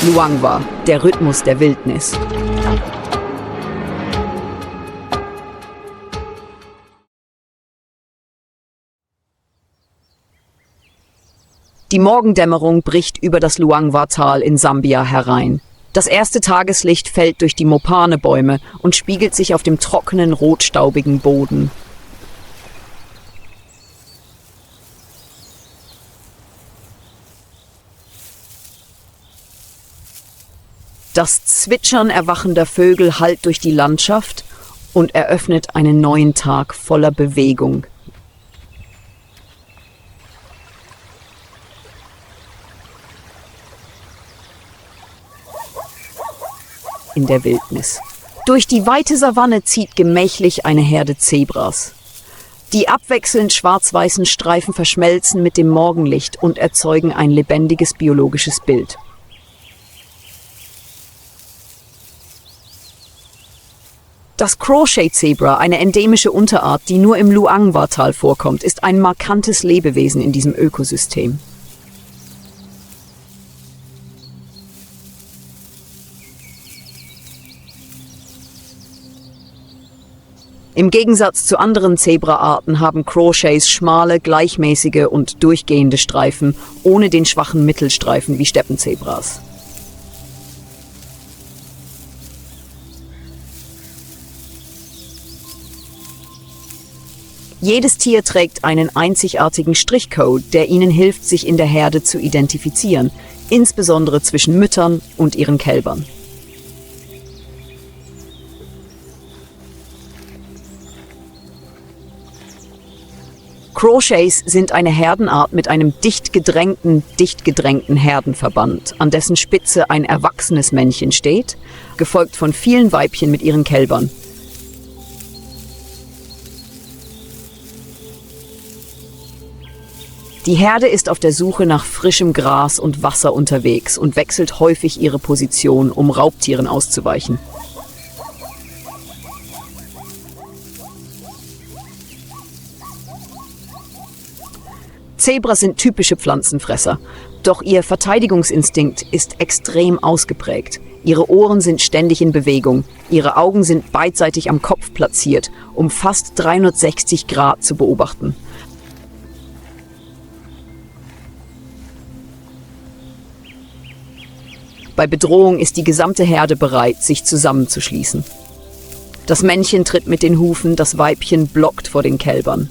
Luangwa, der Rhythmus der Wildnis. Die Morgendämmerung bricht über das Luangwa-Tal in Sambia herein. Das erste Tageslicht fällt durch die Mopane-Bäume und spiegelt sich auf dem trockenen, rotstaubigen Boden. Das Zwitschern erwachender Vögel hallt durch die Landschaft und eröffnet einen neuen Tag voller Bewegung. In der Wildnis. Durch die weite Savanne zieht gemächlich eine Herde Zebras. Die abwechselnd schwarz-weißen Streifen verschmelzen mit dem Morgenlicht und erzeugen ein lebendiges biologisches Bild. Das Crawshay-Zebra, eine endemische Unterart, die nur im Luangwa-Tal vorkommt, ist ein markantes Lebewesen in diesem Ökosystem. Im Gegensatz zu anderen Zebraarten haben Crawshays schmale, gleichmäßige und durchgehende Streifen, ohne den schwachen Mittelstreifen wie Steppenzebras. Jedes Tier trägt einen einzigartigen Strichcode, der ihnen hilft, sich in der Herde zu identifizieren, insbesondere zwischen Müttern und ihren Kälbern. Crawshays sind eine Herdenart mit einem dicht gedrängten Herdenverband, an dessen Spitze ein erwachsenes Männchen steht, gefolgt von vielen Weibchen mit ihren Kälbern. Die Herde ist auf der Suche nach frischem Gras und Wasser unterwegs und wechselt häufig ihre Position, um Raubtieren auszuweichen. Zebras sind typische Pflanzenfresser, doch ihr Verteidigungsinstinkt ist extrem ausgeprägt. Ihre Ohren sind ständig in Bewegung, ihre Augen sind beidseitig am Kopf platziert, um fast 360 Grad zu beobachten. Bei Bedrohung ist die gesamte Herde bereit, sich zusammenzuschließen. Das Männchen tritt mit den Hufen, das Weibchen blockt vor den Kälbern.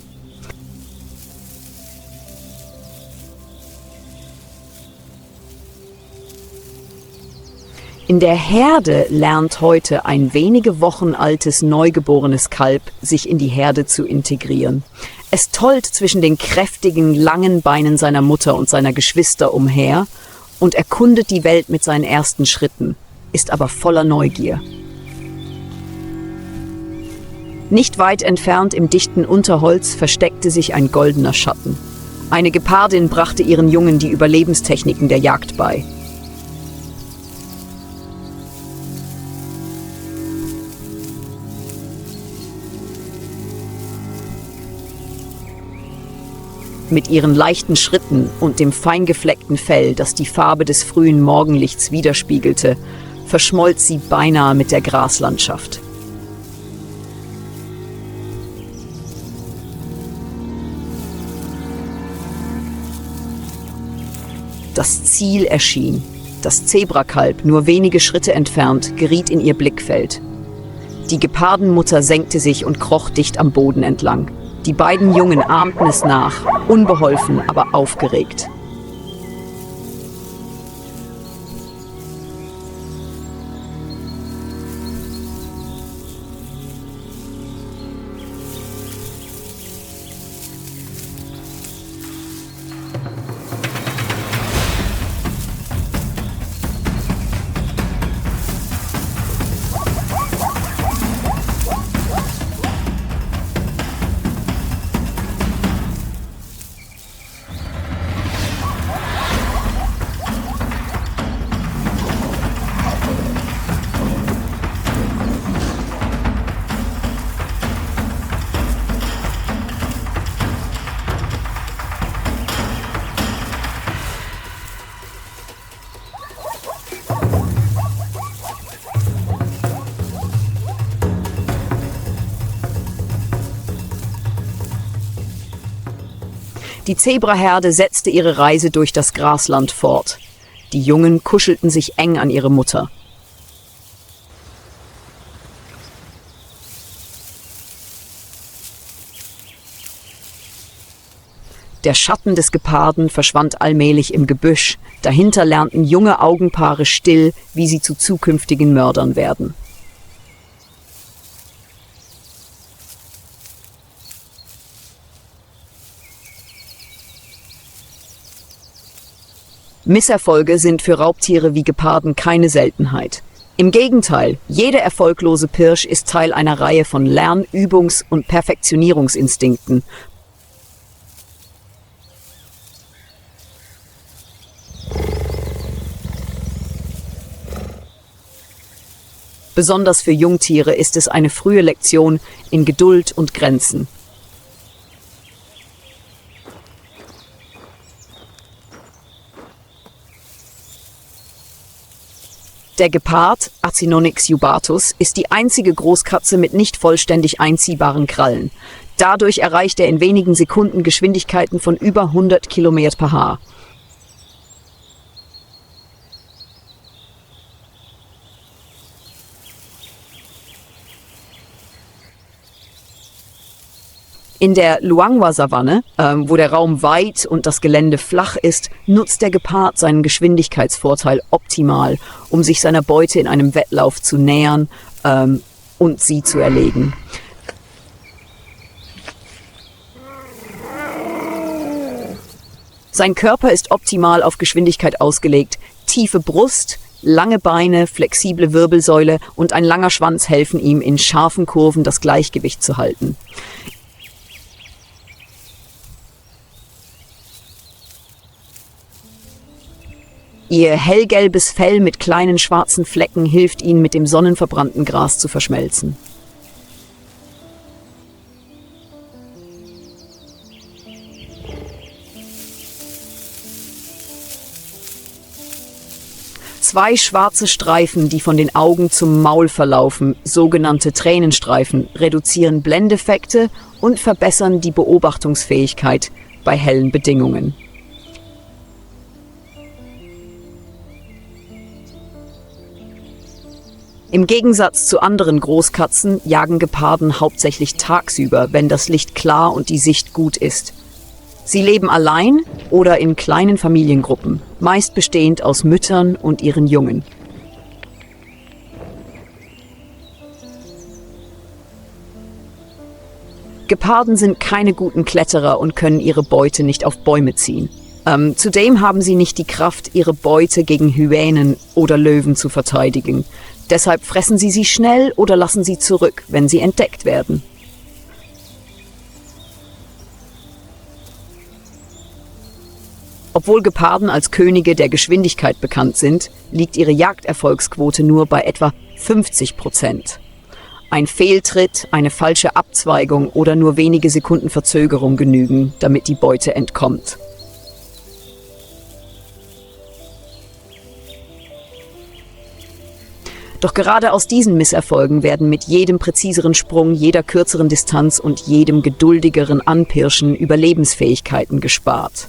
In der Herde lernt heute ein wenige Wochen altes neugeborenes Kalb, sich in die Herde zu integrieren. Es tollt zwischen den kräftigen, langen Beinen seiner Mutter und seiner Geschwister umher und erkundet die Welt mit seinen ersten Schritten, ist aber voller Neugier. Nicht weit entfernt im dichten Unterholz versteckte sich ein goldener Schatten. Eine Gepardin brachte ihren Jungen die Überlebenstechniken der Jagd bei. Mit ihren leichten Schritten und dem feingefleckten Fell, das die Farbe des frühen Morgenlichts widerspiegelte, verschmolz sie beinahe mit der Graslandschaft. Das Ziel erschien. Das Zebrakalb, nur wenige Schritte entfernt, geriet in ihr Blickfeld. Die Gepardenmutter senkte sich und kroch dicht am Boden entlang. Die beiden Jungen ahmten es nach, unbeholfen, aber aufgeregt. Die Zebraherde setzte ihre Reise durch das Grasland fort. Die Jungen kuschelten sich eng an ihre Mutter. Der Schatten des Geparden verschwand allmählich im Gebüsch. Dahinter lernten junge Augenpaare still, wie sie zu zukünftigen Mördern werden. Misserfolge sind für Raubtiere wie Geparden keine Seltenheit. Im Gegenteil, jeder erfolglose Pirsch ist Teil einer Reihe von Lern-, Übungs- und Perfektionierungsinstinkten. Besonders für Jungtiere ist es eine frühe Lektion in Geduld und Grenzen. Der Gepard, Acinonyx jubatus, ist die einzige Großkatze mit nicht vollständig einziehbaren Krallen. Dadurch erreicht er in wenigen Sekunden Geschwindigkeiten von über 100 km/h. In der Luangwa-Savanne, wo der Raum weit und das Gelände flach ist, nutzt der Gepard seinen Geschwindigkeitsvorteil optimal, um sich seiner Beute in einem Wettlauf zu nähern und sie zu erlegen. Sein Körper ist optimal auf Geschwindigkeit ausgelegt. Tiefe Brust, lange Beine, flexible Wirbelsäule und ein langer Schwanz helfen ihm, in scharfen Kurven das Gleichgewicht zu halten. Ihr hellgelbes Fell mit kleinen schwarzen Flecken hilft ihnen, mit dem sonnenverbrannten Gras zu verschmelzen. Zwei schwarze Streifen, die von den Augen zum Maul verlaufen, sogenannte Tränenstreifen, reduzieren Blendeffekte und verbessern die Beobachtungsfähigkeit bei hellen Bedingungen. Im Gegensatz zu anderen Großkatzen jagen Geparden hauptsächlich tagsüber, wenn das Licht klar und die Sicht gut ist. Sie leben allein oder in kleinen Familiengruppen, meist bestehend aus Müttern und ihren Jungen. Geparden sind keine guten Kletterer und können ihre Beute nicht auf Bäume ziehen. Zudem haben sie nicht die Kraft, ihre Beute gegen Hyänen oder Löwen zu verteidigen. Deshalb fressen sie schnell oder lassen sie zurück, wenn sie entdeckt werden. Obwohl Geparden als Könige der Geschwindigkeit bekannt sind, liegt ihre Jagderfolgsquote nur bei etwa 50%. Ein Fehltritt, eine falsche Abzweigung oder nur wenige Sekunden Verzögerung genügen, damit die Beute entkommt. Doch gerade aus diesen Misserfolgen werden mit jedem präziseren Sprung, jeder kürzeren Distanz und jedem geduldigeren Anpirschen Überlebensfähigkeiten gespart.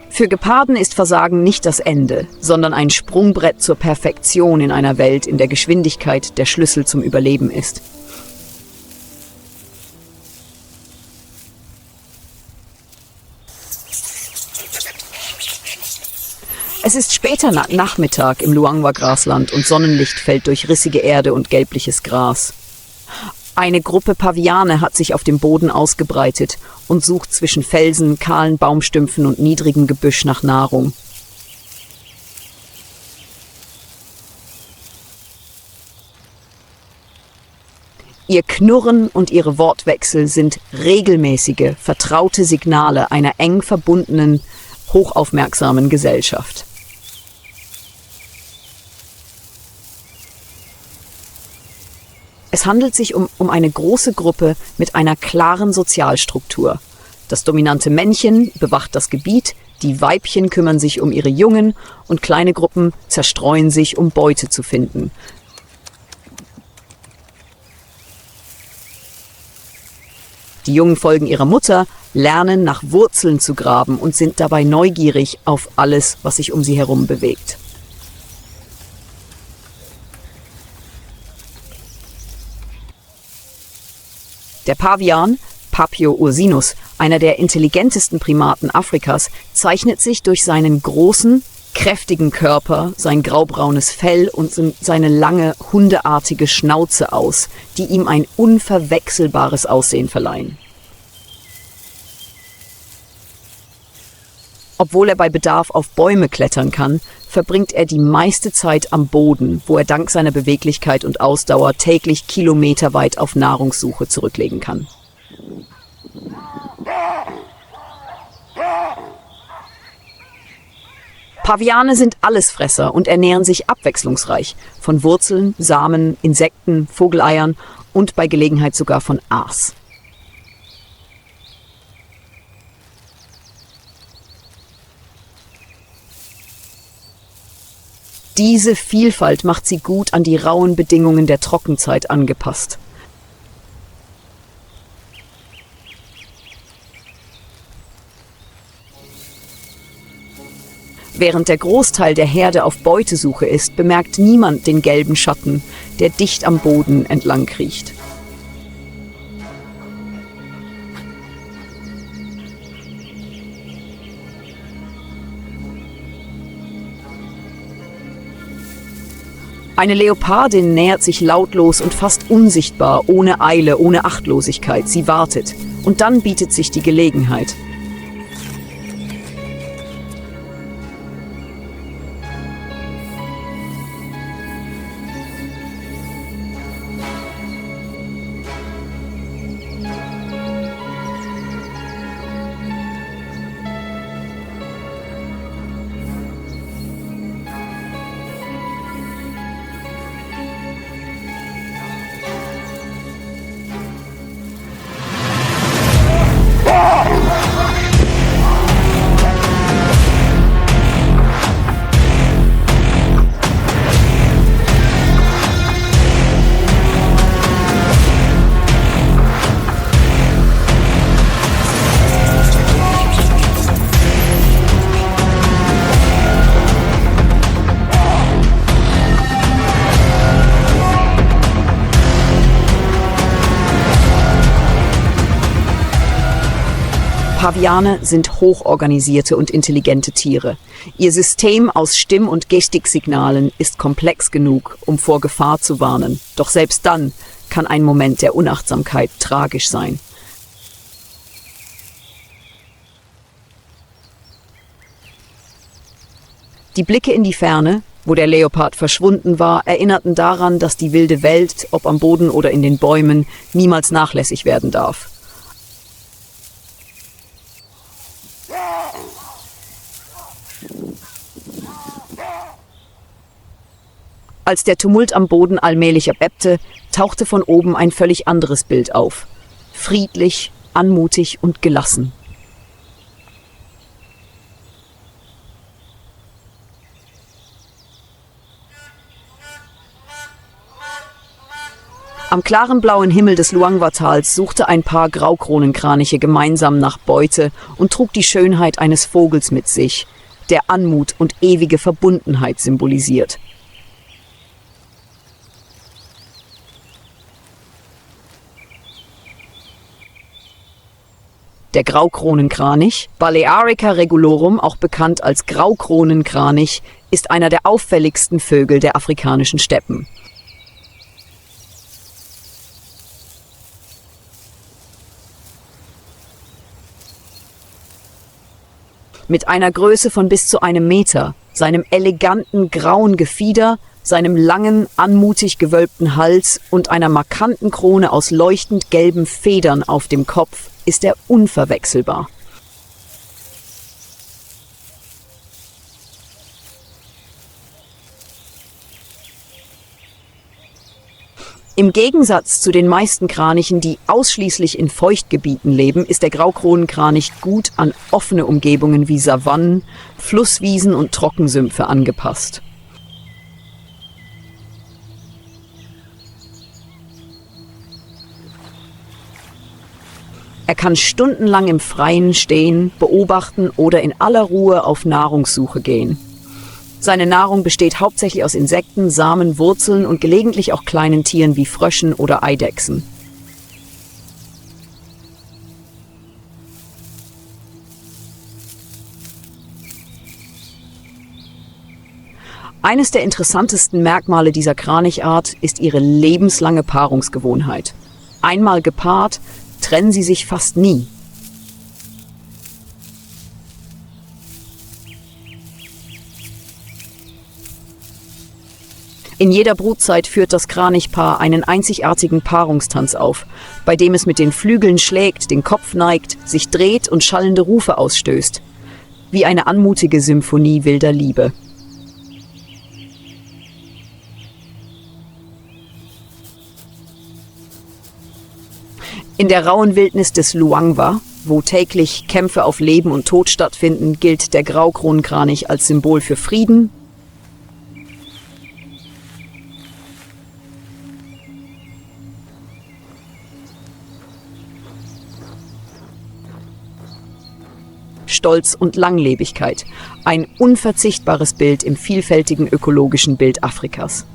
Für Geparden ist Versagen nicht das Ende, sondern ein Sprungbrett zur Perfektion in einer Welt, in der Geschwindigkeit der Schlüssel zum Überleben ist. Es ist später Nachmittag im Luangwa-Grasland und Sonnenlicht fällt durch rissige Erde und gelbliches Gras. Eine Gruppe Paviane hat sich auf dem Boden ausgebreitet und sucht zwischen Felsen, kahlen Baumstümpfen und niedrigem Gebüsch nach Nahrung. Ihr Knurren und ihre Wortwechsel sind regelmäßige, vertraute Signale einer eng verbundenen, hochaufmerksamen Gesellschaft. Es handelt sich um eine große Gruppe mit einer klaren Sozialstruktur. Das dominante Männchen bewacht das Gebiet, die Weibchen kümmern sich um ihre Jungen und kleine Gruppen zerstreuen sich, um Beute zu finden. Die Jungen folgen ihrer Mutter, lernen nach Wurzeln zu graben und sind dabei neugierig auf alles, was sich um sie herum bewegt. Der Pavian, Papio ursinus, einer der intelligentesten Primaten Afrikas, zeichnet sich durch seinen großen, kräftigen Körper, sein graubraunes Fell und seine lange, hundeartige Schnauze aus, die ihm ein unverwechselbares Aussehen verleihen. Obwohl er bei Bedarf auf Bäume klettern kann, verbringt er die meiste Zeit am Boden, wo er dank seiner Beweglichkeit und Ausdauer täglich kilometerweit auf Nahrungssuche zurücklegen kann. Paviane sind Allesfresser und ernähren sich abwechslungsreich von Wurzeln, Samen, Insekten, Vogeleiern und bei Gelegenheit sogar von Aas. Diese Vielfalt macht sie gut an die rauen Bedingungen der Trockenzeit angepasst. Während der Großteil der Herde auf Beutesuche ist, bemerkt niemand den gelben Schatten, der dicht am Boden entlang kriecht. Eine Leopardin nähert sich lautlos und fast unsichtbar, ohne Eile, ohne Achtlosigkeit. Sie wartet und dann bietet sich die Gelegenheit. Paviane sind hochorganisierte und intelligente Tiere. Ihr System aus Stimm- und Gestiksignalen ist komplex genug, um vor Gefahr zu warnen. Doch selbst dann kann ein Moment der Unachtsamkeit tragisch sein. Die Blicke in die Ferne, wo der Leopard verschwunden war, erinnerten daran, dass die wilde Welt, ob am Boden oder in den Bäumen, niemals nachlässig werden darf. Als der Tumult am Boden allmählich abebbte, tauchte von oben ein völlig anderes Bild auf. Friedlich, anmutig und gelassen. Am klaren blauen Himmel des Luangwa-Tals suchte ein Paar Graukronenkraniche gemeinsam nach Beute und trug die Schönheit eines Vogels mit sich, der Anmut und ewige Verbundenheit symbolisiert. Der Graukronenkranich, Balearica regulorum, auch bekannt als Graukronenkranich, ist einer der auffälligsten Vögel der afrikanischen Steppen. Mit einer Größe von bis zu 1 Meter, seinem eleganten grauen Gefieder, seinem langen, anmutig gewölbten Hals und einer markanten Krone aus leuchtend gelben Federn auf dem Kopf ist er unverwechselbar. Im Gegensatz zu den meisten Kranichen, die ausschließlich in Feuchtgebieten leben, ist der Graukronenkranich gut an offene Umgebungen wie Savannen, Flusswiesen und Trockensümpfe angepasst. Er kann stundenlang im Freien stehen, beobachten oder in aller Ruhe auf Nahrungssuche gehen. Seine Nahrung besteht hauptsächlich aus Insekten, Samen, Wurzeln und gelegentlich auch kleinen Tieren wie Fröschen oder Eidechsen. Eines der interessantesten Merkmale dieser Kranichart ist ihre lebenslange Paarungsgewohnheit. Einmal gepaart, trennen sie sich fast nie. In jeder Brutzeit führt das Kranichpaar einen einzigartigen Paarungstanz auf, bei dem es mit den Flügeln schlägt, den Kopf neigt, sich dreht und schallende Rufe ausstößt. Wie eine anmutige Symphonie wilder Liebe. In der rauen Wildnis des Luangwa, wo täglich Kämpfe auf Leben und Tod stattfinden, gilt der Graukronenkranich als Symbol für Frieden, Stolz und Langlebigkeit. Ein unverzichtbares Bild im vielfältigen ökologischen Bild Afrikas.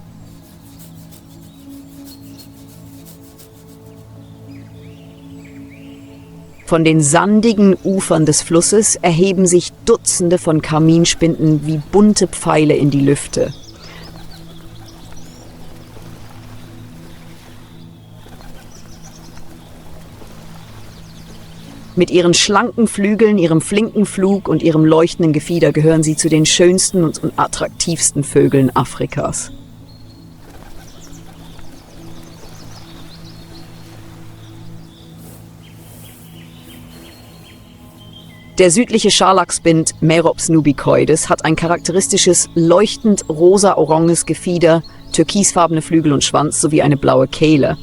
Von den sandigen Ufern des Flusses erheben sich Dutzende von Kaminspinden wie bunte Pfeile in die Lüfte. Mit ihren schlanken Flügeln, ihrem flinken Flug und ihrem leuchtenden Gefieder gehören sie zu den schönsten und attraktivsten Vögeln Afrikas. Der südliche Scharlachsbind Merops nubicoides hat ein charakteristisches, leuchtend rosa-oranges Gefieder, türkisfarbene Flügel und Schwanz sowie eine blaue Kehle.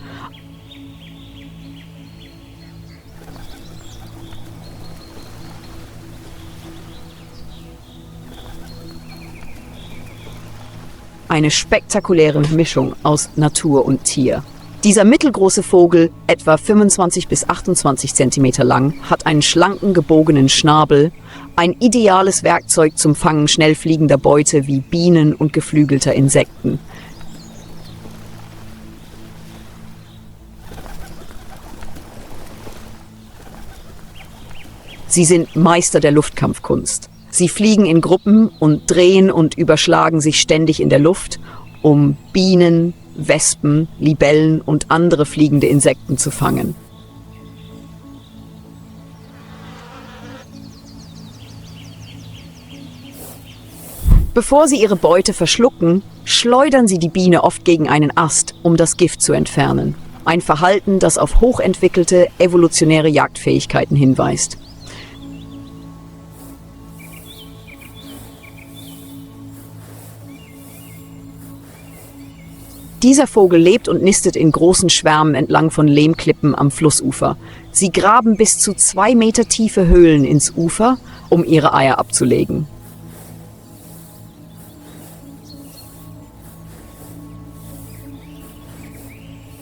Eine spektakuläre Mischung aus Natur und Tier. Dieser mittelgroße Vogel, etwa 25 bis 28 Zentimeter lang, hat einen schlanken, gebogenen Schnabel, ein ideales Werkzeug zum Fangen schnell fliegender Beute wie Bienen und geflügelter Insekten. Sie sind Meister der Luftkampfkunst. Sie fliegen in Gruppen und drehen und überschlagen sich ständig in der Luft, um Bienen, Wespen, Libellen und andere fliegende Insekten zu fangen. Bevor sie ihre Beute verschlucken, schleudern sie die Biene oft gegen einen Ast, um das Gift zu entfernen. Ein Verhalten, das auf hochentwickelte, evolutionäre Jagdfähigkeiten hinweist. Dieser Vogel lebt und nistet in großen Schwärmen entlang von Lehmklippen am Flussufer. Sie graben bis zu 2 Meter tiefe Höhlen ins Ufer, um ihre Eier abzulegen.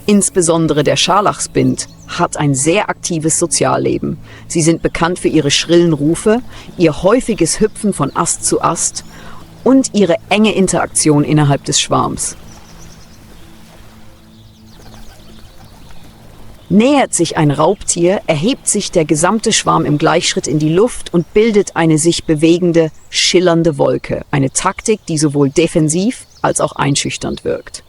Insbesondere der Scharlachsbind hat ein sehr aktives Sozialleben. Sie sind bekannt für ihre schrillen Rufe, ihr häufiges Hüpfen von Ast zu Ast und ihre enge Interaktion innerhalb des Schwarms. Nähert sich ein Raubtier, erhebt sich der gesamte Schwarm im Gleichschritt in die Luft und bildet eine sich bewegende, schillernde Wolke. Eine Taktik, die sowohl defensiv als auch einschüchternd wirkt.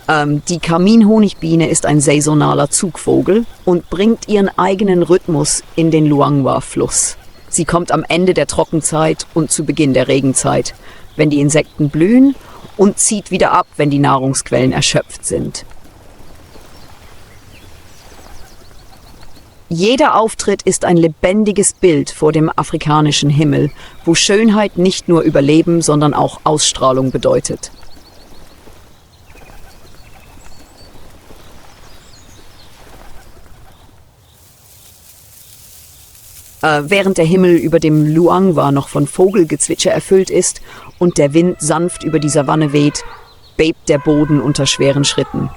Die Kaminhonigbiene ist ein saisonaler Zugvogel und bringt ihren eigenen Rhythmus in den Luangwa-Fluss. Sie kommt am Ende der Trockenzeit und zu Beginn der Regenzeit, wenn die Insekten blühen, und zieht wieder ab, wenn die Nahrungsquellen erschöpft sind. Jeder Auftritt ist ein lebendiges Bild vor dem afrikanischen Himmel, wo Schönheit nicht nur Überleben, sondern auch Ausstrahlung bedeutet. Während der Himmel über dem Luangwa noch von Vogelgezwitscher erfüllt ist und der Wind sanft über die Savanne weht, bebt der Boden unter schweren Schritten.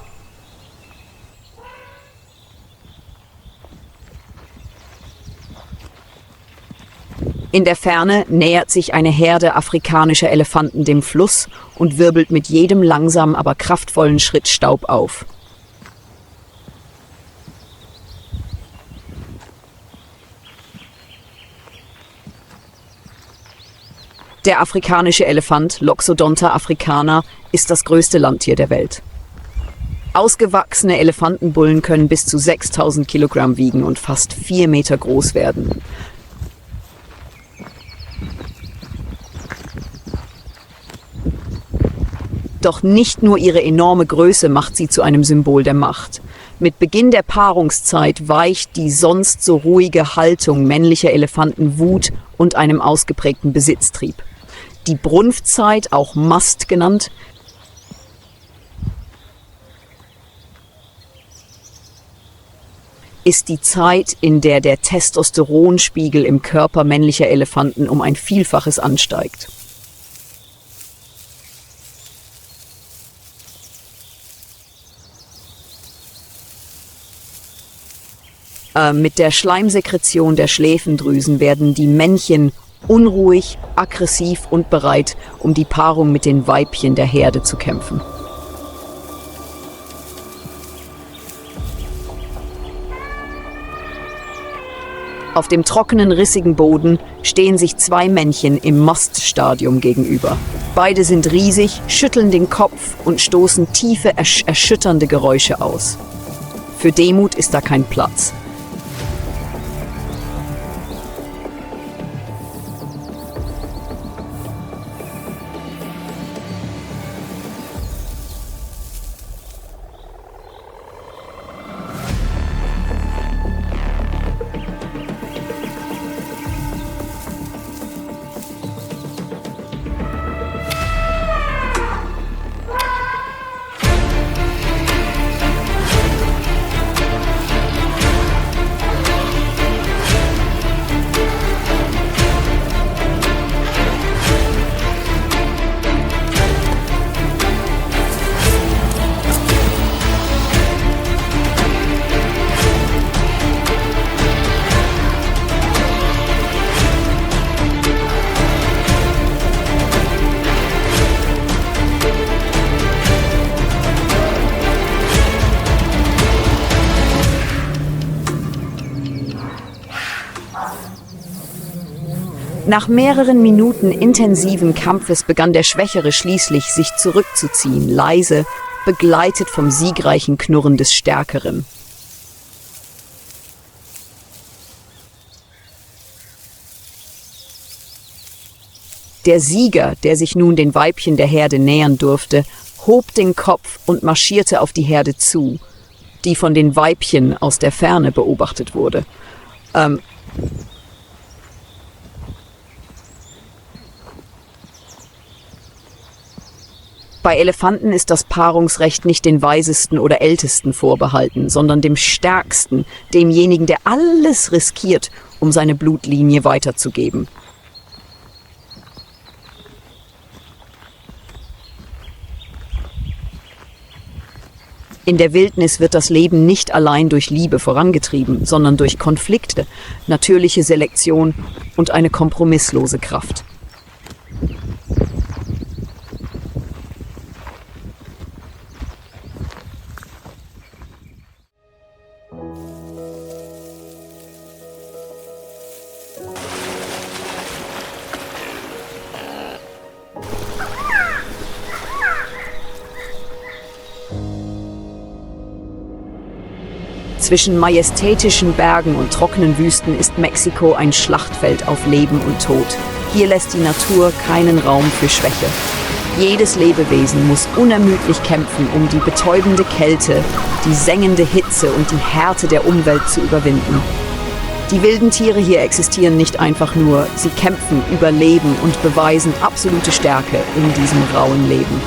In der Ferne nähert sich eine Herde afrikanischer Elefanten dem Fluss und wirbelt mit jedem langsamen, aber kraftvollen Schritt Staub auf. Der afrikanische Elefant, Loxodonta africana, ist das größte Landtier der Welt. Ausgewachsene Elefantenbullen können bis zu 6000 Kilogramm wiegen und fast 4 Meter groß werden. Doch nicht nur ihre enorme Größe macht sie zu einem Symbol der Macht. Mit Beginn der Paarungszeit weicht die sonst so ruhige Haltung männlicher Elefanten Wut und einem ausgeprägten Besitztrieb. Die Brunftzeit, auch Mast genannt, ist die Zeit, in der der Testosteronspiegel im Körper männlicher Elefanten um ein Vielfaches ansteigt. Mit der Schleimsekretion der Schläfendrüsen werden die Männchen unruhig, aggressiv und bereit, um die Paarung mit den Weibchen der Herde zu kämpfen. Auf dem trockenen, rissigen Boden stehen sich zwei Männchen im Maststadium gegenüber. Beide sind riesig, schütteln den Kopf und stoßen tiefe, erschütternde Geräusche aus. Für Demut ist da kein Platz. Nach mehreren Minuten intensiven Kampfes begann der Schwächere schließlich, sich zurückzuziehen, leise, begleitet vom siegreichen Knurren des Stärkeren. Der Sieger, der sich nun den Weibchen der Herde nähern durfte, hob den Kopf und marschierte auf die Herde zu, die von den Weibchen aus der Ferne beobachtet wurde. Bei Elefanten ist das Paarungsrecht nicht den Weisesten oder Ältesten vorbehalten, sondern dem Stärksten, demjenigen, der alles riskiert, um seine Blutlinie weiterzugeben. In der Wildnis wird das Leben nicht allein durch Liebe vorangetrieben, sondern durch Konflikte, natürliche Selektion und eine kompromisslose Kraft. Zwischen majestätischen Bergen und trockenen Wüsten ist Mexiko ein Schlachtfeld auf Leben und Tod. Hier lässt die Natur keinen Raum für Schwäche. Jedes Lebewesen muss unermüdlich kämpfen, um die betäubende Kälte, die sengende Hitze und die Härte der Umwelt zu überwinden. Die wilden Tiere hier existieren nicht einfach nur, sie kämpfen, überleben und beweisen absolute Stärke in diesem rauen Leben.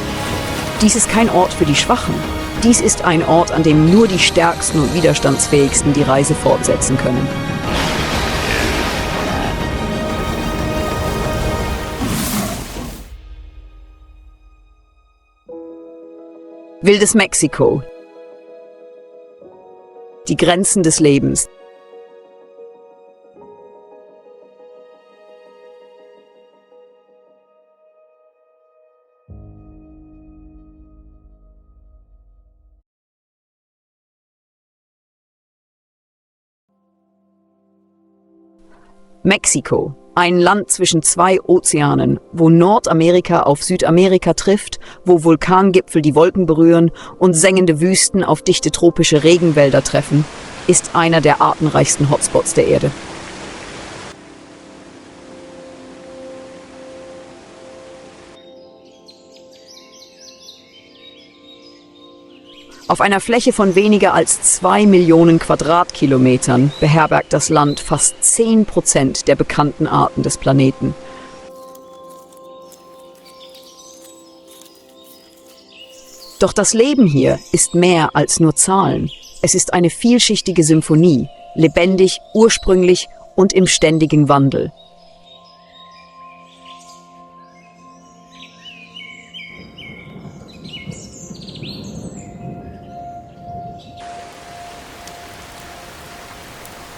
Dies ist kein Ort für die Schwachen. Dies ist ein Ort, an dem nur die Stärksten und Widerstandsfähigsten die Reise fortsetzen können. Wildes Mexiko. Die Grenzen des Lebens. Mexiko, ein Land zwischen zwei Ozeanen, wo Nordamerika auf Südamerika trifft, wo Vulkangipfel die Wolken berühren und sengende Wüsten auf dichte tropische Regenwälder treffen, ist einer der artenreichsten Hotspots der Erde. Auf einer Fläche von weniger als 2 Millionen Quadratkilometern beherbergt das Land fast 10% der bekannten Arten des Planeten. Doch das Leben hier ist mehr als nur Zahlen. Es ist eine vielschichtige Symphonie, lebendig, ursprünglich und im ständigen Wandel.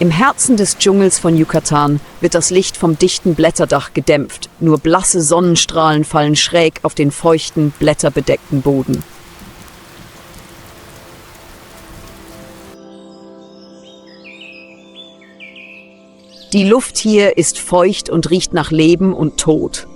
Im Herzen des Dschungels von Yucatan wird das Licht vom dichten Blätterdach gedämpft. Nur blasse Sonnenstrahlen fallen schräg auf den feuchten, blätterbedeckten Boden. Die Luft hier ist feucht und riecht nach Leben und Tod.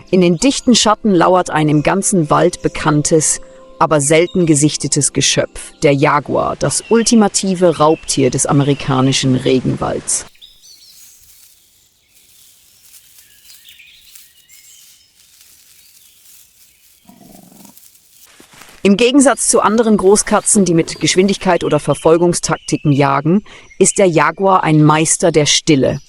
In den dichten Schatten lauert ein im ganzen Wald bekanntes, aber selten gesichtetes Geschöpf, der Jaguar, das ultimative Raubtier des amerikanischen Regenwalds. Im Gegensatz zu anderen Großkatzen, die mit Geschwindigkeit oder Verfolgungstaktiken jagen, ist der Jaguar ein Meister der Stille.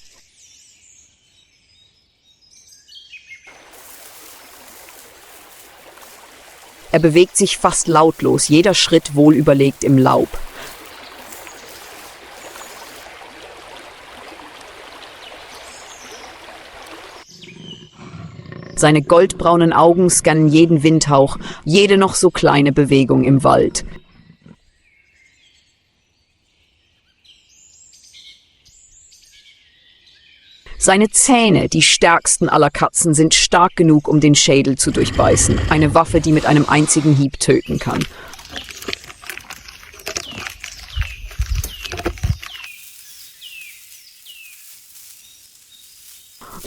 Er bewegt sich fast lautlos, jeder Schritt wohlüberlegt im Laub. Seine goldbraunen Augen scannen jeden Windhauch, jede noch so kleine Bewegung im Wald. Seine Zähne, die stärksten aller Katzen, sind stark genug, um den Schädel zu durchbeißen. Eine Waffe, die mit einem einzigen Hieb töten kann.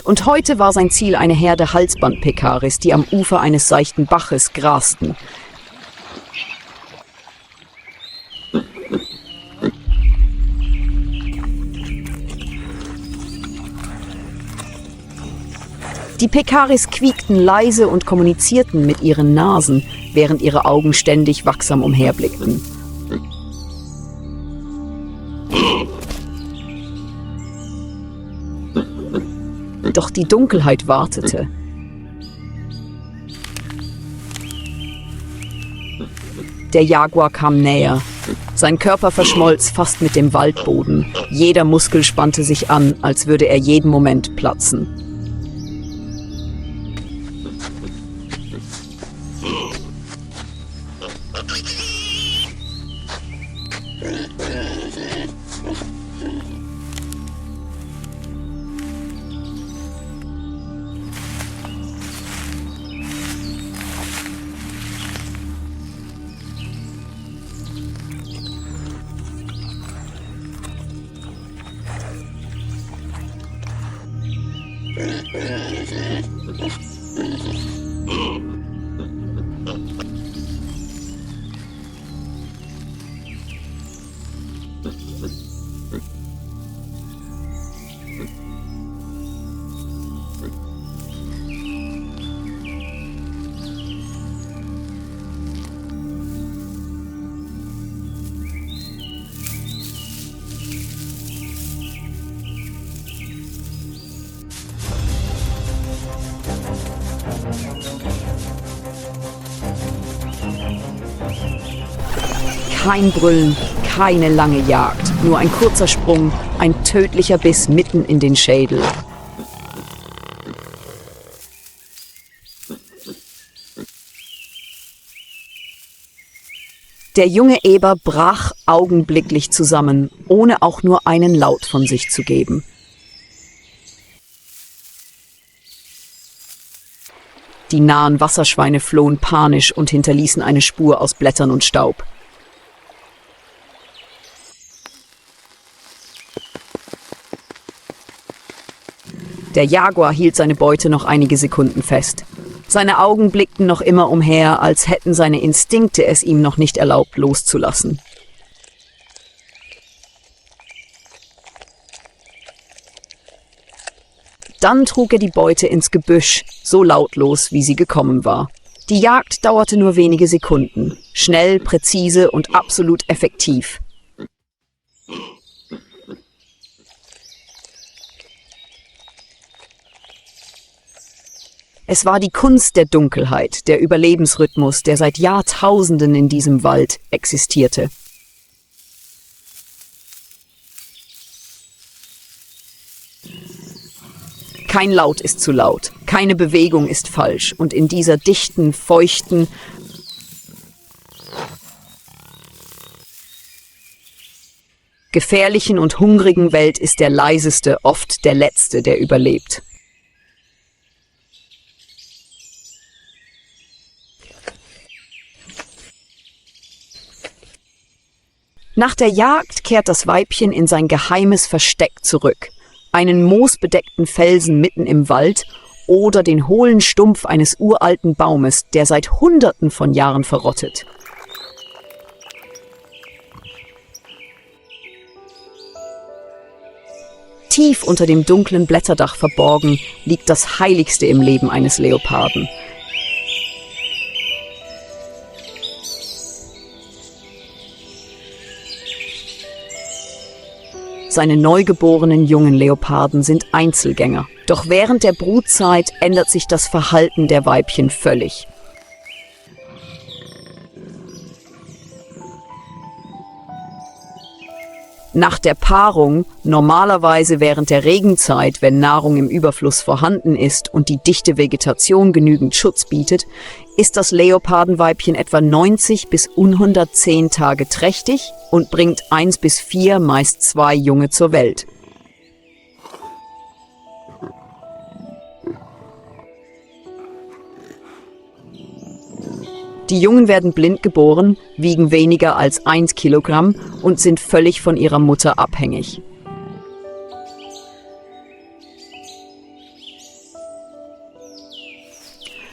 Und heute war sein Ziel eine Herde Halsband-Pekaris, die am Ufer eines seichten Baches grasten. Die Pekaris quiekten leise und kommunizierten mit ihren Nasen, während ihre Augen ständig wachsam umherblickten. Doch die Dunkelheit wartete. Der Jaguar kam näher. Sein Körper verschmolz fast mit dem Waldboden. Jeder Muskel spannte sich an, als würde er jeden Moment platzen. Kein Brüllen, keine lange Jagd, nur ein kurzer Sprung, ein tödlicher Biss mitten in den Schädel. Der junge Eber brach augenblicklich zusammen, ohne auch nur einen Laut von sich zu geben. Die nahen Wasserschweine flohen panisch und hinterließen eine Spur aus Blättern und Staub. Der Jaguar hielt seine Beute noch einige Sekunden fest. Seine Augen blickten noch immer umher, als hätten seine Instinkte es ihm noch nicht erlaubt, loszulassen. Dann trug er die Beute ins Gebüsch, so lautlos, wie sie gekommen war. Die Jagd dauerte nur wenige Sekunden. Schnell, präzise und absolut effektiv. Es war die Kunst der Dunkelheit, der Überlebensrhythmus, der seit Jahrtausenden in diesem Wald existierte. Kein Laut ist zu laut, keine Bewegung ist falsch und in dieser dichten, feuchten, gefährlichen und hungrigen Welt ist der leiseste oft der Letzte, der überlebt. Nach der Jagd kehrt das Weibchen in sein geheimes Versteck zurück, einen moosbedeckten Felsen mitten im Wald oder den hohlen Stumpf eines uralten Baumes, der seit Hunderten von Jahren verrottet. Tief unter dem dunklen Blätterdach verborgen liegt das Heiligste im Leben eines Leoparden. Seine neugeborenen jungen Leoparden sind Einzelgänger. Doch während der Brutzeit ändert sich das Verhalten der Weibchen völlig. Nach der Paarung, normalerweise während der Regenzeit, wenn Nahrung im Überfluss vorhanden ist und die dichte Vegetation genügend Schutz bietet, ist das Leopardenweibchen etwa 90 bis 110 Tage trächtig und bringt 1 bis 4, meist 2 Junge zur Welt. Die Jungen werden blind geboren, wiegen weniger als 1 Kilogramm und sind völlig von ihrer Mutter abhängig.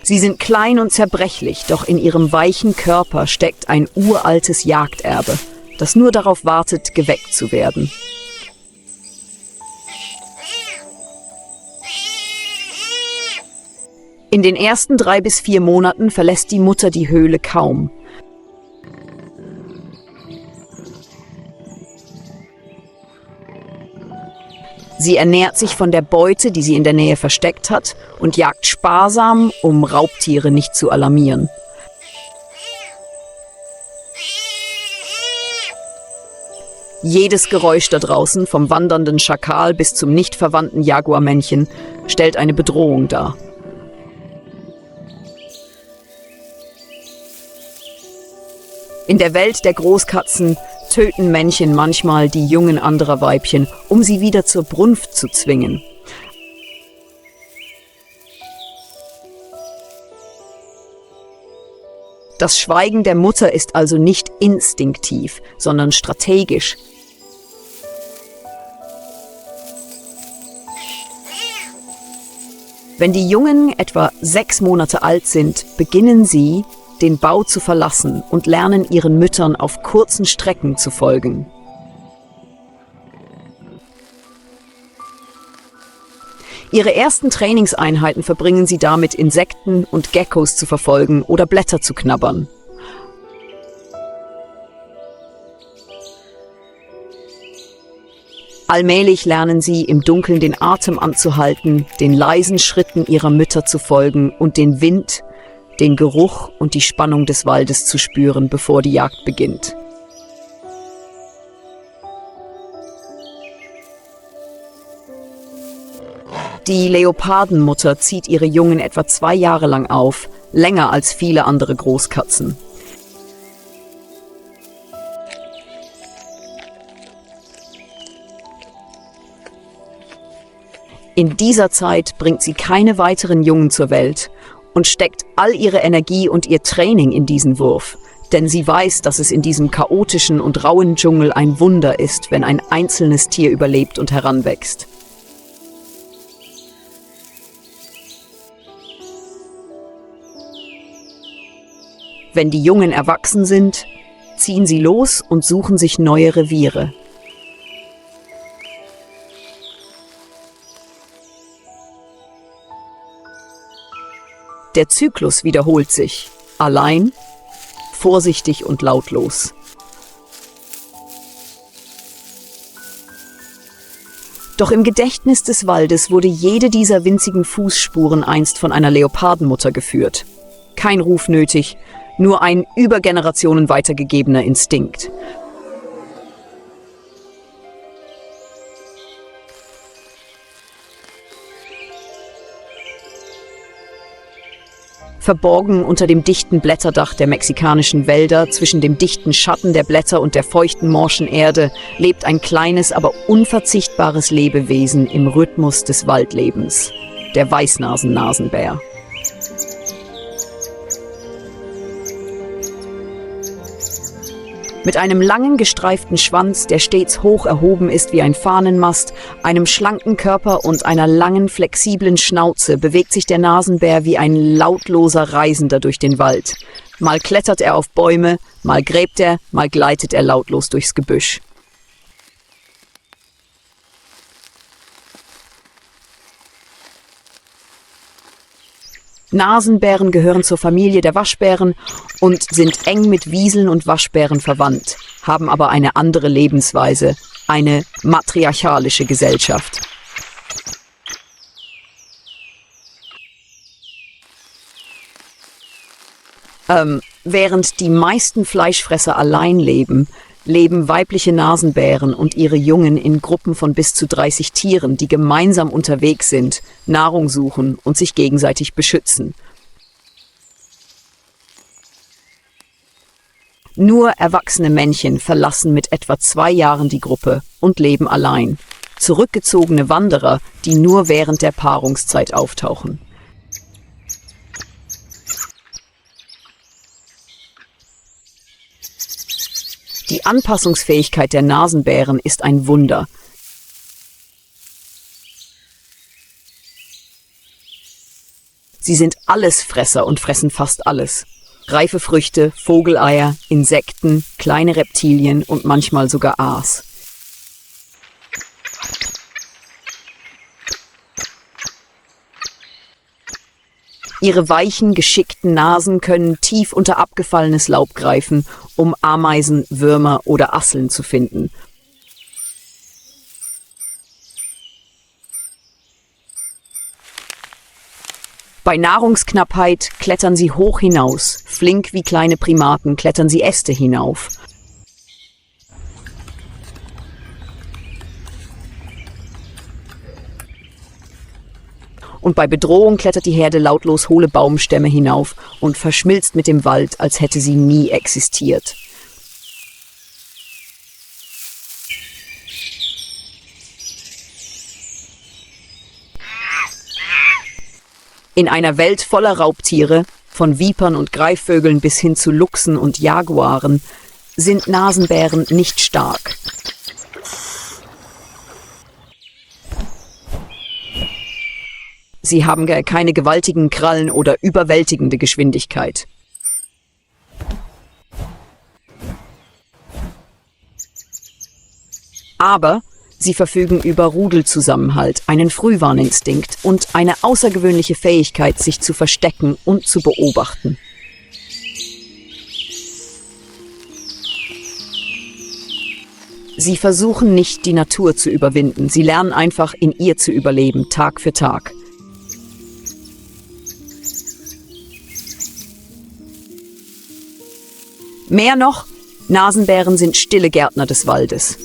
Sie sind klein und zerbrechlich, doch in ihrem weichen Körper steckt ein uraltes Jagderbe, das nur darauf wartet, geweckt zu werden. In den ersten 3 bis 4 Monaten verlässt die Mutter die Höhle kaum. Sie ernährt sich von der Beute, die sie in der Nähe versteckt hat, und jagt sparsam, um Raubtiere nicht zu alarmieren. Jedes Geräusch da draußen, vom wandernden Schakal bis zum nicht verwandten Jaguarmännchen, stellt eine Bedrohung dar. In der Welt der Großkatzen töten Männchen manchmal die Jungen anderer Weibchen, um sie wieder zur Brunft zu zwingen. Das Schweigen der Mutter ist also nicht instinktiv, sondern strategisch. Wenn die Jungen etwa 6 Monate alt sind, beginnen sie, den Bau zu verlassen und lernen ihren Müttern auf kurzen Strecken zu folgen. Ihre ersten Trainingseinheiten verbringen sie damit, Insekten und Geckos zu verfolgen oder Blätter zu knabbern. Allmählich lernen sie, im Dunkeln den Atem anzuhalten, den leisen Schritten ihrer Mütter zu folgen und den Wind, den Geruch und die Spannung des Waldes zu spüren, bevor die Jagd beginnt. Die Leopardenmutter zieht ihre Jungen etwa 2 Jahre lang auf, länger als viele andere Großkatzen. In dieser Zeit bringt sie keine weiteren Jungen zur Welt und steckt all ihre Energie und ihr Training in diesen Wurf, denn sie weiß, dass es in diesem chaotischen und rauen Dschungel ein Wunder ist, wenn ein einzelnes Tier überlebt und heranwächst. Wenn die Jungen erwachsen sind, ziehen sie los und suchen sich neue Reviere. Der Zyklus wiederholt sich, allein, vorsichtig und lautlos. Doch im Gedächtnis des Waldes wurde jede dieser winzigen Fußspuren einst von einer Leopardenmutter geführt. Kein Ruf nötig, nur ein über Generationen weitergegebener Instinkt. Verborgen unter dem dichten Blätterdach der mexikanischen Wälder, zwischen dem dichten Schatten der Blätter und der feuchten, morschen Erde, lebt ein kleines, aber unverzichtbares Lebewesen im Rhythmus des Waldlebens, der Weißnasen-Nasenbär. Mit einem langen, gestreiften Schwanz, der stets hoch erhoben ist wie ein Fahnenmast, einem schlanken Körper und einer langen, flexiblen Schnauze bewegt sich der Nasenbär wie ein lautloser Reisender durch den Wald. Mal klettert er auf Bäume, mal gräbt er, mal gleitet er lautlos durchs Gebüsch. Nasenbären gehören zur Familie der Waschbären und sind eng mit Wieseln und Waschbären verwandt, haben aber eine andere Lebensweise, eine matriarchalische Gesellschaft. Während die meisten Fleischfresser allein leben, leben weibliche Nasenbären und ihre Jungen in Gruppen von bis zu 30 Tieren, die gemeinsam unterwegs sind, Nahrung suchen und sich gegenseitig beschützen. Nur erwachsene Männchen verlassen mit etwa 2 Jahren die Gruppe und leben allein. Zurückgezogene Wanderer, die nur während der Paarungszeit auftauchen. Die Anpassungsfähigkeit der Nasenbären ist ein Wunder. Sie sind Allesfresser und fressen fast alles. Reife Früchte, Vogeleier, Insekten, kleine Reptilien und manchmal sogar Aas. Ihre weichen, geschickten Nasen können tief unter abgefallenes Laub greifen, um Ameisen, Würmer oder Asseln zu finden. Bei Nahrungsknappheit klettern sie hoch hinaus, flink wie kleine Primaten klettern sie Äste hinauf. Und bei Bedrohung klettert die Herde lautlos hohle Baumstämme hinauf und verschmilzt mit dem Wald, als hätte sie nie existiert. In einer Welt voller Raubtiere, von Vipern und Greifvögeln bis hin zu Luchsen und Jaguaren, sind Nasenbären nicht stark. Sie haben keine gewaltigen Krallen oder überwältigende Geschwindigkeit. Aber sie verfügen über Rudelzusammenhalt, einen Frühwarninstinkt und eine außergewöhnliche Fähigkeit, sich zu verstecken und zu beobachten. Sie versuchen nicht, die Natur zu überwinden. Sie lernen einfach, in ihr zu überleben, Tag für Tag. Mehr noch, Nasenbären sind stille Gärtner des Waldes.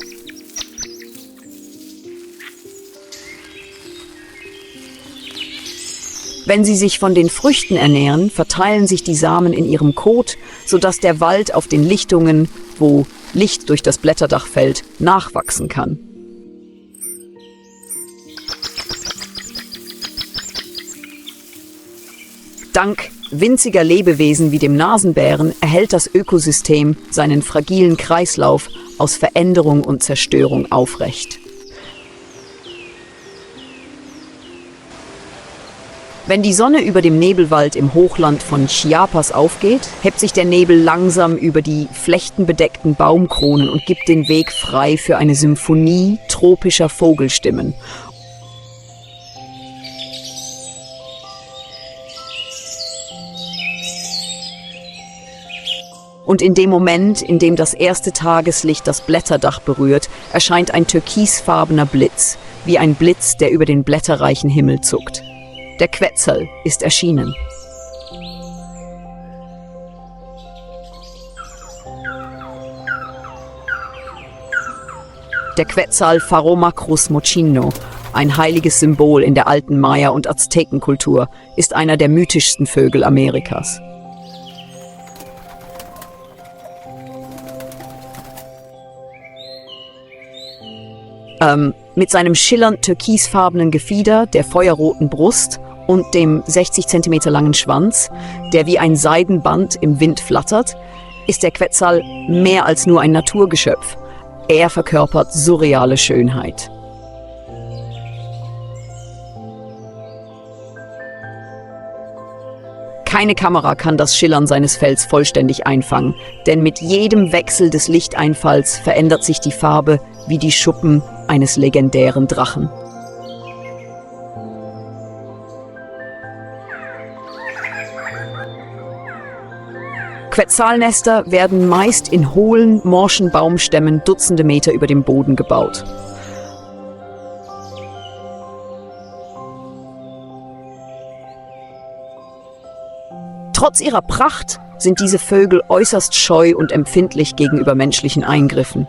Wenn sie sich von den Früchten ernähren, verteilen sich die Samen in ihrem Kot, sodass der Wald auf den Lichtungen, wo Licht durch das Blätterdach fällt, nachwachsen kann. Dank winziger Lebewesen wie dem Nasenbären erhält das Ökosystem seinen fragilen Kreislauf aus Veränderung und Zerstörung aufrecht. Wenn die Sonne über dem Nebelwald im Hochland von Chiapas aufgeht, hebt sich der Nebel langsam über die flechtenbedeckten Baumkronen und gibt den Weg frei für eine Symphonie tropischer Vogelstimmen. Und in dem Moment, in dem das erste Tageslicht das Blätterdach berührt, erscheint ein türkisfarbener Blitz, wie ein Blitz, der über den blätterreichen Himmel zuckt. Der Quetzal ist erschienen. Der Quetzal Pharomacrus Mochino, ein heiliges Symbol in der alten Maya- und Aztekenkultur, ist einer der mythischsten Vögel Amerikas. Mit seinem schillernd türkisfarbenen Gefieder, der feuerroten Brust und dem 60 cm langen Schwanz, der wie ein Seidenband im Wind flattert, ist der Quetzal mehr als nur ein Naturgeschöpf. Er verkörpert surreale Schönheit. Keine Kamera kann das Schillern seines Fells vollständig einfangen, denn mit jedem Wechsel des Lichteinfalls verändert sich die Farbe wie die Schuppen eines legendären Drachen. Quetzalnester werden meist in hohlen, morschen Baumstämmen Dutzende Meter über dem Boden gebaut. Trotz ihrer Pracht sind diese Vögel äußerst scheu und empfindlich gegenüber menschlichen Eingriffen.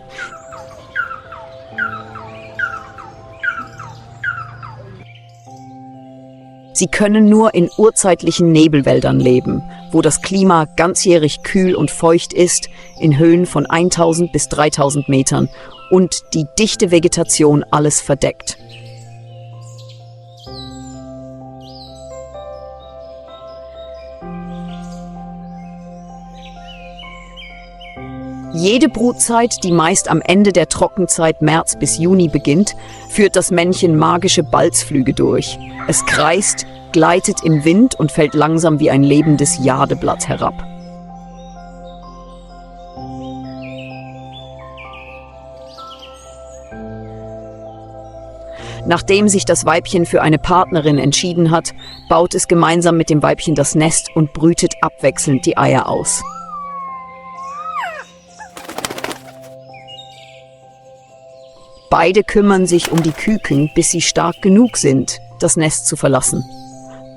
Sie können nur in urzeitlichen Nebelwäldern leben, wo das Klima ganzjährig kühl und feucht ist, in Höhen von 1000 bis 3000 Metern und die dichte Vegetation alles verdeckt. Jede Brutzeit, die meist am Ende der Trockenzeit März bis Juni beginnt, führt das Männchen magische Balzflüge durch. Es kreist, gleitet im Wind und fällt langsam wie ein lebendes Jadeblatt herab. Nachdem sich das Weibchen für eine Partnerin entschieden hat, baut es gemeinsam mit dem Weibchen das Nest und brütet abwechselnd die Eier aus. Beide kümmern sich um die Küken, bis sie stark genug sind, das Nest zu verlassen.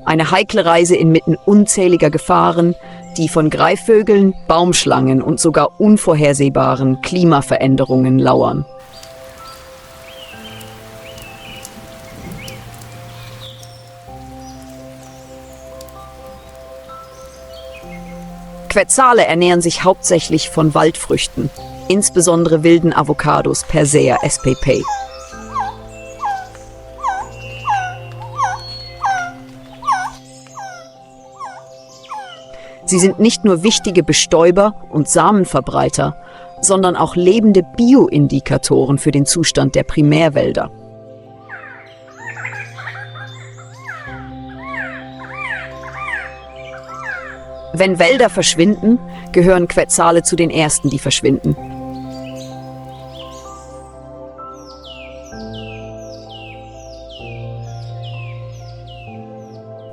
Eine heikle Reise inmitten unzähliger Gefahren, die von Greifvögeln, Baumschlangen und sogar unvorhersehbaren Klimaveränderungen lauern. Quetzale ernähren sich hauptsächlich von Waldfrüchten, insbesondere wilden Avocados Persea spp. Sie sind nicht nur wichtige Bestäuber und Samenverbreiter, sondern auch lebende Bioindikatoren für den Zustand der Primärwälder. Wenn Wälder verschwinden, gehören Quetzale zu den ersten, die verschwinden.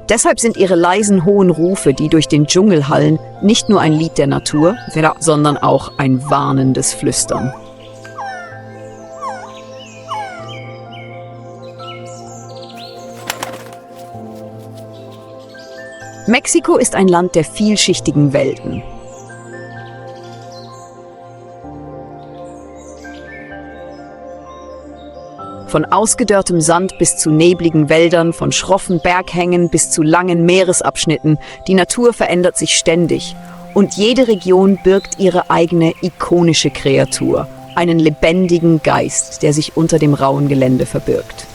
Deshalb sind ihre leisen, hohen Rufe, die durch den Dschungel hallen, nicht nur ein Lied der Natur, sondern auch ein warnendes Flüstern. Mexiko ist ein Land der vielschichtigen Welten. Von ausgedörrtem Sand bis zu nebligen Wäldern, von schroffen Berghängen bis zu langen Meeresabschnitten, die Natur verändert sich ständig. Und jede Region birgt ihre eigene ikonische Kreatur, einen lebendigen Geist, der sich unter dem rauen Gelände verbirgt.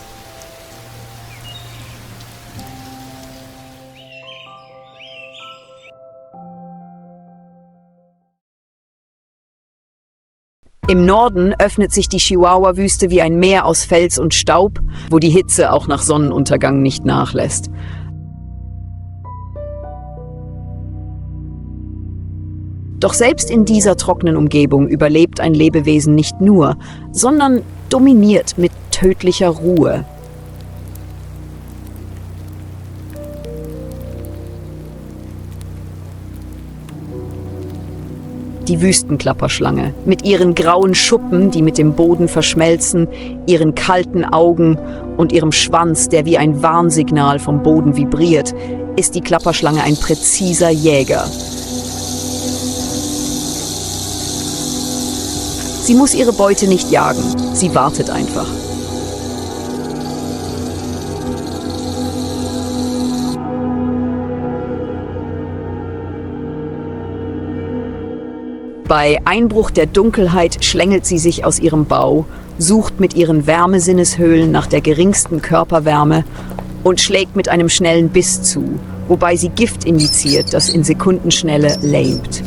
Im Norden öffnet sich die Chihuahua-Wüste wie ein Meer aus Fels und Staub, wo die Hitze auch nach Sonnenuntergang nicht nachlässt. Doch selbst in dieser trockenen Umgebung überlebt ein Lebewesen nicht nur, sondern dominiert mit tödlicher Ruhe. Die Wüstenklapperschlange mit ihren grauen Schuppen, die mit dem Boden verschmelzen, ihren kalten Augen und ihrem Schwanz, der wie ein Warnsignal vom Boden vibriert, ist die Klapperschlange ein präziser Jäger. Sie muss ihre Beute nicht jagen, sie wartet einfach. Bei Einbruch der Dunkelheit schlängelt sie sich aus ihrem Bau, sucht mit ihren Wärmesinneshöhlen nach der geringsten Körperwärme und schlägt mit einem schnellen Biss zu, wobei sie Gift injiziert, das in Sekundenschnelle lähmt.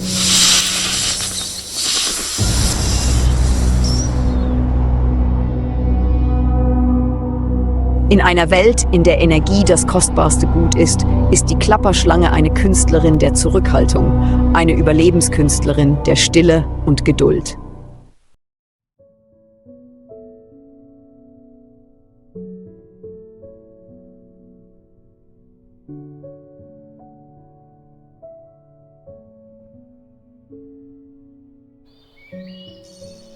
In einer Welt, in der Energie das kostbarste Gut ist, ist die Klapperschlange eine Künstlerin der Zurückhaltung, eine Überlebenskünstlerin der Stille und Geduld.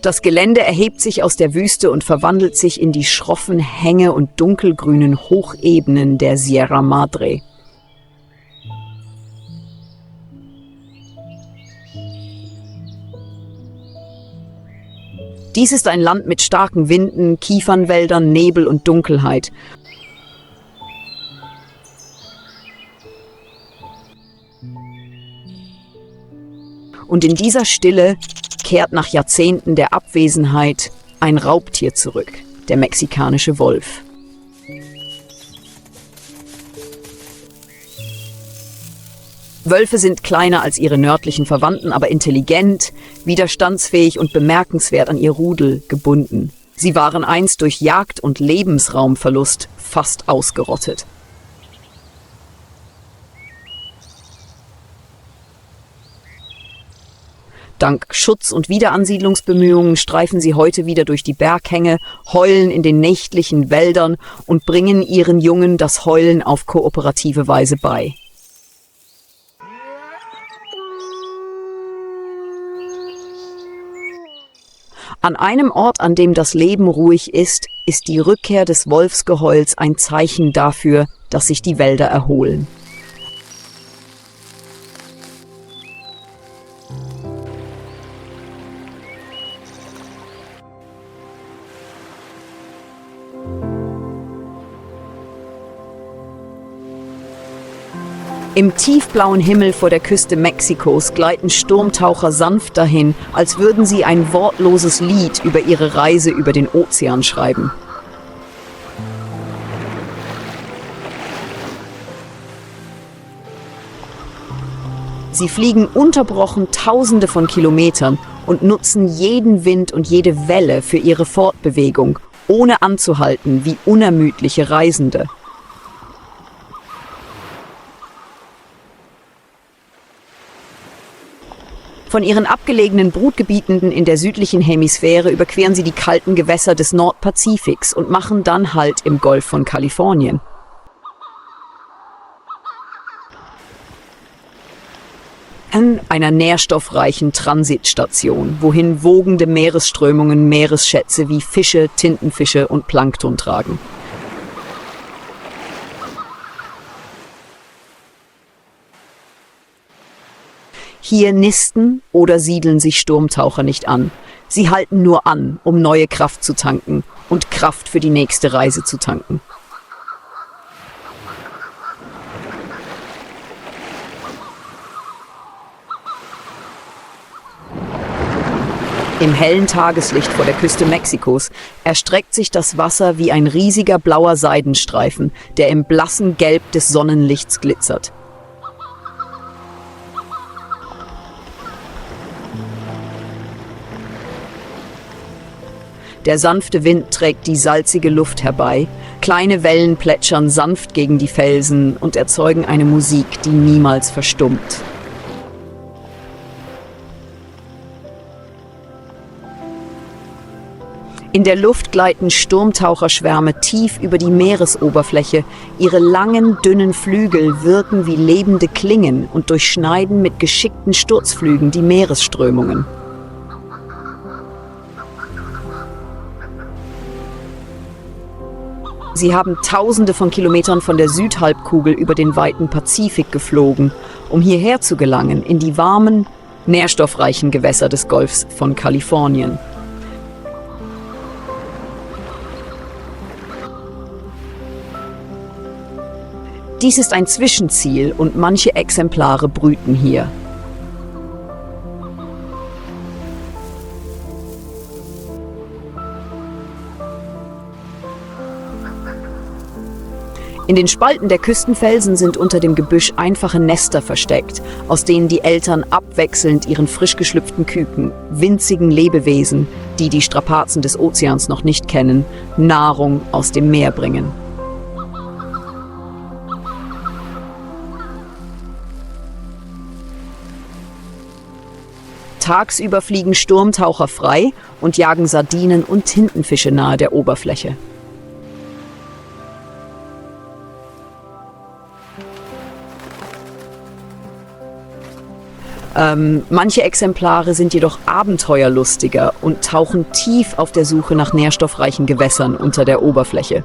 Das Gelände erhebt sich aus der Wüste und verwandelt sich in die schroffen Hänge und dunkelgrünen Hochebenen der Sierra Madre. Dies ist ein Land mit starken Winden, Kiefernwäldern, Nebel und Dunkelheit. Und in dieser Stille kehrt nach Jahrzehnten der Abwesenheit ein Raubtier zurück, der mexikanische Wolf. Wölfe sind kleiner als ihre nördlichen Verwandten, aber intelligent, widerstandsfähig und bemerkenswert an ihr Rudel gebunden. Sie waren einst durch Jagd und Lebensraumverlust fast ausgerottet. Dank Schutz- und Wiederansiedlungsbemühungen streifen sie heute wieder durch die Berghänge, heulen in den nächtlichen Wäldern und bringen ihren Jungen das Heulen auf kooperative Weise bei. An einem Ort, an dem das Leben ruhig ist, ist die Rückkehr des Wolfsgeheuls ein Zeichen dafür, dass sich die Wälder erholen. Im tiefblauen Himmel vor der Küste Mexikos gleiten Sturmtaucher sanft dahin, als würden sie ein wortloses Lied über ihre Reise über den Ozean schreiben. Sie fliegen ununterbrochen Tausende von Kilometern und nutzen jeden Wind und jede Welle für ihre Fortbewegung, ohne anzuhalten wie unermüdliche Reisende. Von ihren abgelegenen Brutgebieten in der südlichen Hemisphäre überqueren sie die kalten Gewässer des Nordpazifiks und machen dann Halt im Golf von Kalifornien. An einer nährstoffreichen Transitstation, wohin wogende Meeresströmungen Meeresschätze wie Fische, Tintenfische und Plankton tragen. Hier nisten oder siedeln sich Sturmtaucher nicht an. Sie halten nur an, um neue Kraft zu tanken und Kraft für die nächste Reise zu tanken. Im hellen Tageslicht vor der Küste Mexikos erstreckt sich das Wasser wie ein riesiger blauer Seidenstreifen, der im blassen Gelb des Sonnenlichts glitzert. Der sanfte Wind trägt die salzige Luft herbei. Kleine Wellen plätschern sanft gegen die Felsen und erzeugen eine Musik, die niemals verstummt. In der Luft gleiten Sturmtaucherschwärme tief über die Meeresoberfläche. Ihre langen, dünnen Flügel wirken wie lebende Klingen und durchschneiden mit geschickten Sturzflügen die Meeresströmungen. Sie haben Tausende von Kilometern von der Südhalbkugel über den weiten Pazifik geflogen, um hierher zu gelangen, in die warmen, nährstoffreichen Gewässer des Golfs von Kalifornien. Dies ist ein Zwischenziel und manche Exemplare brüten hier. In den Spalten der Küstenfelsen sind unter dem Gebüsch einfache Nester versteckt, aus denen die Eltern abwechselnd ihren frisch geschlüpften Küken, winzigen Lebewesen, die die Strapazen des Ozeans noch nicht kennen, Nahrung aus dem Meer bringen. Tagsüber fliegen Sturmtaucher frei und jagen Sardinen und Tintenfische nahe der Oberfläche. Manche Exemplare sind jedoch abenteuerlustiger und tauchen tief auf der Suche nach nährstoffreichen Gewässern unter der Oberfläche.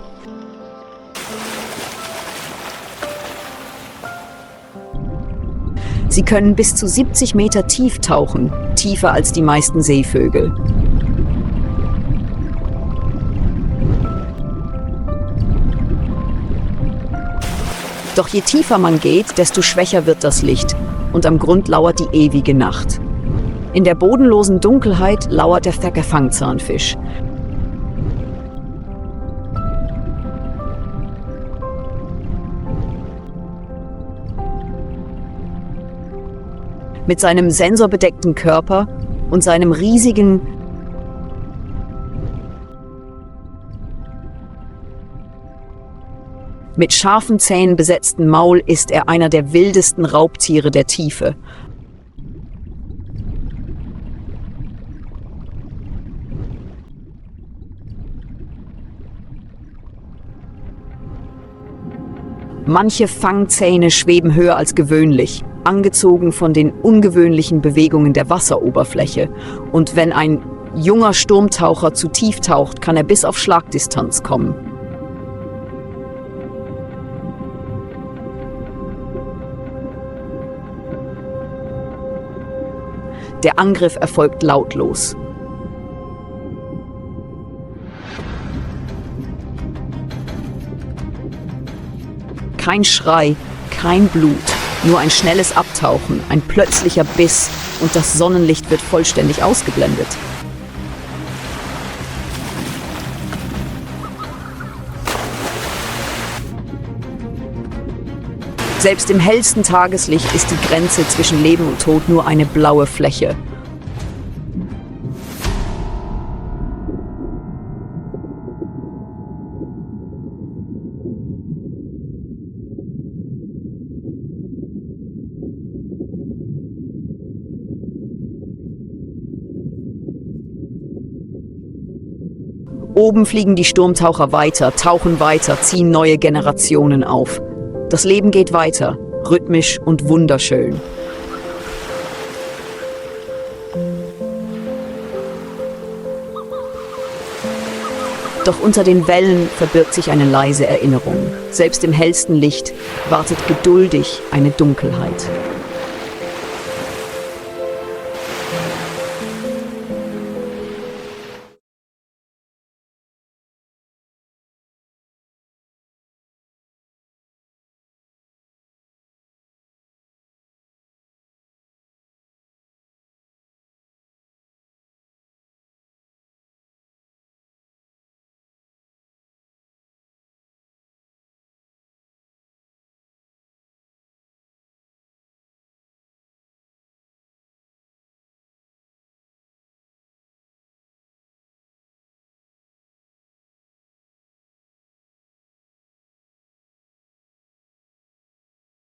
Sie können bis zu 70 Meter tief tauchen, tiefer als die meisten Seevögel. Doch je tiefer man geht, desto schwächer wird das Licht und am Grund lauert die ewige Nacht. In der bodenlosen Dunkelheit lauert der Thacker-Fangzahnfisch. Mit seinem sensorbedeckten Körper und seinem riesigen, mit scharfen Zähnen besetzten Maul ist er einer der wildesten Raubtiere der Tiefe. Manche Fangzähne schweben höher als gewöhnlich, angezogen von den ungewöhnlichen Bewegungen der Wasseroberfläche. Und wenn ein junger Sturmtaucher zu tief taucht, kann er bis auf Schlagdistanz kommen. Der Angriff erfolgt lautlos. Kein Schrei, kein Blut, nur ein schnelles Abtauchen, ein plötzlicher Biss und das Sonnenlicht wird vollständig ausgeblendet. Selbst im hellsten Tageslicht ist die Grenze zwischen Leben und Tod nur eine blaue Fläche. Oben fliegen die Sturmtaucher weiter, tauchen weiter, ziehen neue Generationen auf. Das Leben geht weiter, rhythmisch und wunderschön. Doch unter den Wellen verbirgt sich eine leise Erinnerung. Selbst im hellsten Licht wartet geduldig eine Dunkelheit.